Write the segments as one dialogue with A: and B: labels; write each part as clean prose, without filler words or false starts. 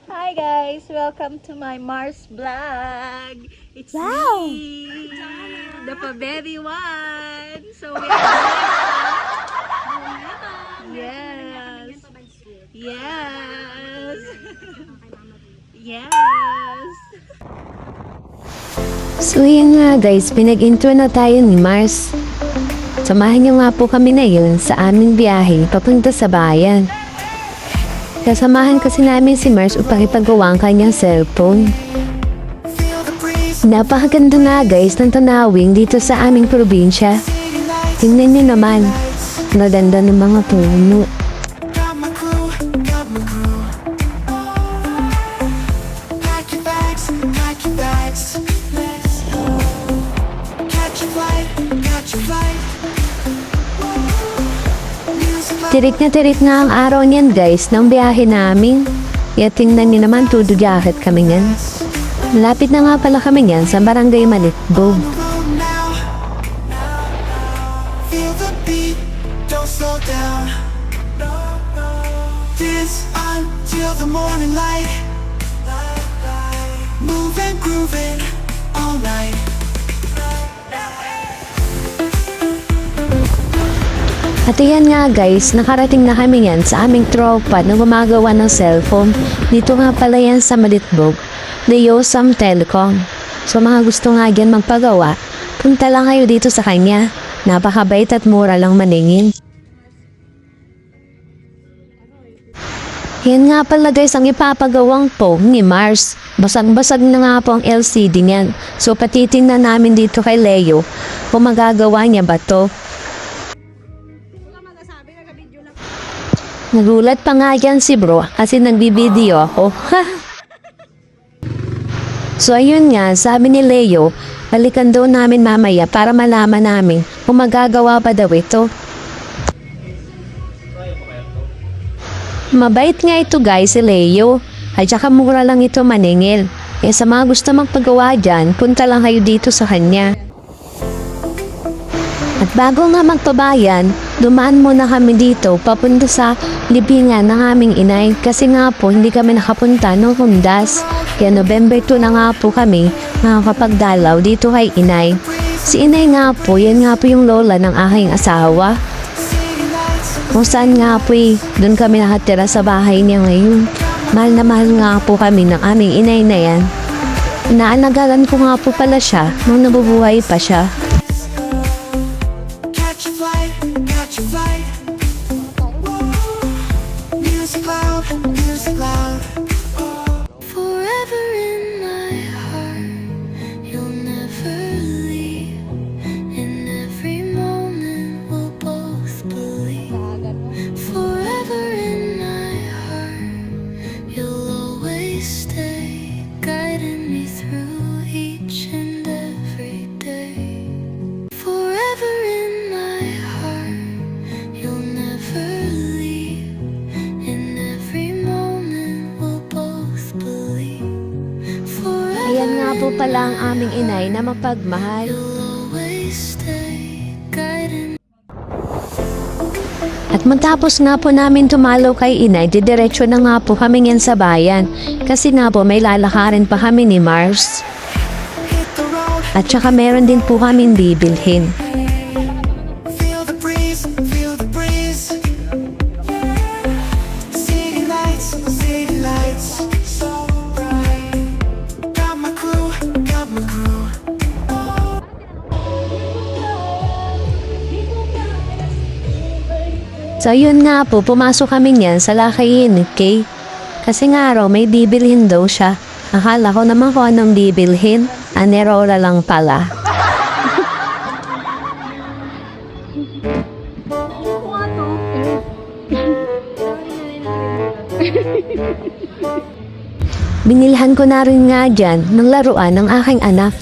A: Hi guys, welcome to my Mars vlog. It's
B: Wow.
A: me, the pa-baby one. So we are yes, yes, yes.
B: So yun nga guys, pinag-intro na tayo ni Mars. Samahan niyo nga po kami ngayon sa aming biyahe papunta sa bayan. Kasamahan kasi namin si Mars upang ipagawa ang kanyang cellphone. Napakaganda nga guys ng tanawin dito sa aming probinsya. Tingnan niyo naman, maganda ng mga puno. Tirik nga ang araw niyan guys ng biyahe namin. Kaya tingnan niyo naman, todo jacket kami niyan. Malapit na nga pala kami niyan sa Barangay Malitbog.
C: Feel the beat, don't slow down. Dance until the morning light. Moving, grooving all night.
B: At yan nga guys, nakarating na kami yan sa aming tropa na gumagawa ng cellphone. Dito nga pala yan sa Malitbog, Leo Sam Telecom. So mga gusto nga yan magpagawa, punta lang kayo dito sa kanya. Napakabait at mura lang maningin. Yan nga pala guys ang ipapagawang phone ni Mars. Basag-basag na nga po ang LCD niyan. So patitingnan namin dito kay Leo kung magagawa niya ba to. Nagulat pa nga yan si bro kasi nagbibideo ako. So ayun nga, sabi ni Leo, balikan daw namin mamaya para malaman namin kung magagawa pa daw ito. Mabait nga ito guys si Leo, at saka mura lang ito maningil. Kaya sa mga gusto magpagawa dyan, punta lang kayo dito sa kanya. At bago nga magpabayan, dumaan muna kami dito papunta sa libingan ng aming inay kasi nga po hindi kami nakapunta ng Hundas. Kaya November 2 na nga po kami makakapagdalaw dito kay inay. Si inay nga po, yan nga po yung lola ng aking asawa. Kung saan nga po doon kami nakatira sa bahay niya ngayon. Mahal na mahal nga po kami ng aming inay na yan. Naanagalan ko nga po pala siya nung nabubuhay pa siya.
C: Catch a flight. Music loud, music loud. Forever in my heart, you'll never leave. In every moment we'll both believe. Forever in my heart, you'll always stay, guiding me through each and every day. Forever in my heart, you'll never leave. In every moment we'll both believe. Forever
B: Ayan nga po pala ang aming inay na mapagmahal.
C: you'll always stay, guiding.
B: At matapos nga po namin tumalaw kay inay, didiretso na nga po kami ngayon sa bayan. Kasi nga po may lalakarin pa kami ni Mars.
C: Hit the road,
B: At saka meron din po kaming bibilhin.
C: feel the breeze, feel the breeze. City lights, so bright. Got my crew, got my crew.
B: So yun nga po, pumasok kami niyan sa lakayin, okay? Kasi nga raw may bibilhin daw siya. Akala ko naman kung anong bibilhin. Anerola lang pala. Binilhan ko na rin nga dyan ng laruan ng aking anak.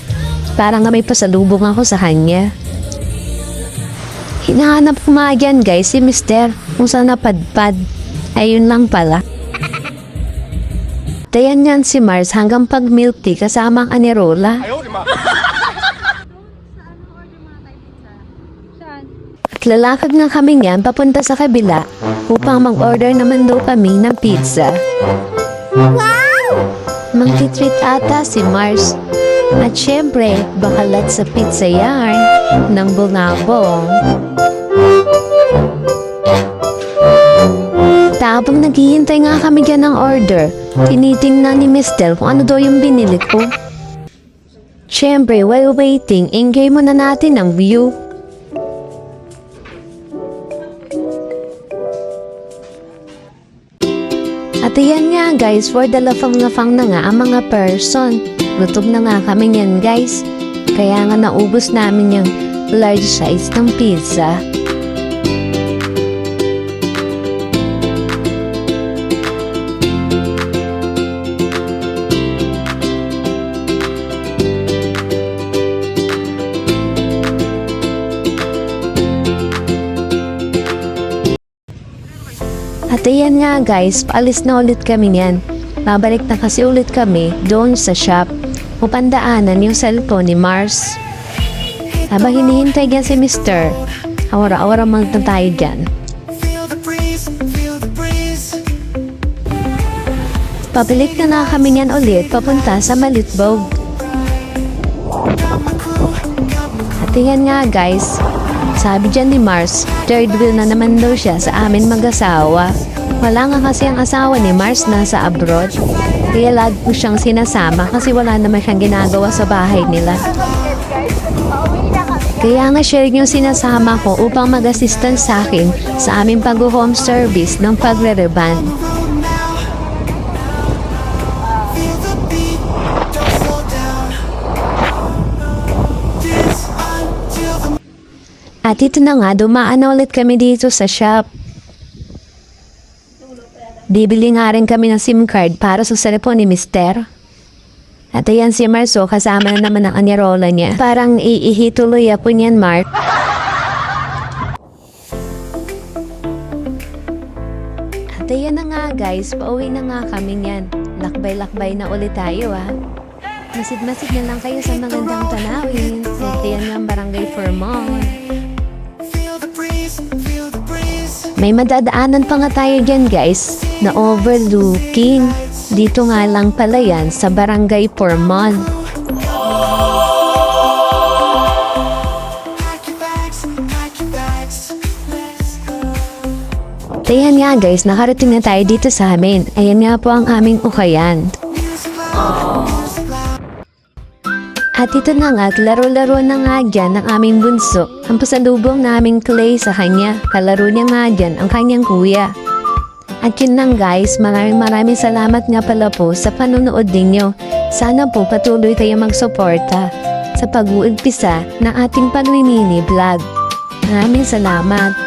B: Para nga may pasalubong ako sa kanya. Hinahanap ko nga dyan guys si Mister kung saan napadpad. Ayun lang pala. Dayan yan si Mars hanggang pag milk tea kasama ang anerola. At lalakad nga kami niyan papunta sa kabila upang mag-order naman daw kami ng pizza.
A: Wow!
B: Magtitreat ata si Mars. At syempre, bakalat sa pizza yarn ng Bulabong. Tapos naghihintay nga kami dyan ng order. Tinitingnan ni Mister kung ano daw yung binili ko. Syempre, while waiting, enjoy muna natin ang view. At ayan nga guys, for the lafang-lafang na nga ang mga person. Gutom na nga kami yan guys. Kaya nga naubos namin yung large size ng pizza. At ayan nga guys, paalis na ulit kami niyan. Babalik na kasi ulit kami doon sa shop upang daanan yung cellphone ni Mars. Habang hinihintay dyan si Mr. Awara-awara magna tayo dyan.
C: Feel the breeze, feel the breeze.
B: Pabalik na kami niyan ulit papunta sa Malitbog. At ayan nga guys, sabi dyan ni Mars, third wheel na naman daw siya sa amin mag-asawa. Wala nga kasi ang asawa ni Mars nasa abroad. Kaya lagi ko siyang sinasama kasi wala naman siyang ginagawa sa bahay nila. Kaya nga share yung sinasama ko upang mag-assistant sa akin sa aming pag-home service ng pagre-reband.
C: Feel the beat, don't slow down. Dance until the
B: At ito na nga, dumaan na ulit kami dito sa shop. Bibili nga rin kami ng SIM card para sa cellphone ni Mister. At ayan si Marso, kasama na naman ang anirola niya. Parang iihi tuloy ako niyan, Mark. At ayan na nga guys, pauwi na nga kami niyan. Lakbay-lakbay na ulit tayo Masid-masid na lang kayo sa magandang tanawin. At ayan nga ang Barangay Formol.
C: feel the breeze, feel the breeze.
B: May madadaanan pa nga tayo dyan guys na overlooking. Dito nga lang pala yan sa Barangay Formol.
C: Pack your bags, pack your bags. Let's go.
B: Ayan nga guys, nakarating na tayo dito sa amin. Ayan nga po ang aming ukayan.
C: Music loud, music loud.
B: At ito na nga, laro-laro na nga dyan ng aming bunso. Ang pasalubong naming clay sa kanya. Kalaro niya nga dyan ang kanyang kuya. At yun lang guys, maraming salamat nga pala po sa panonood ninyo. Sana po patuloy kayo magsuporta sa pag-uumpisa ng ating pag-mini vlog. Maraming salamat.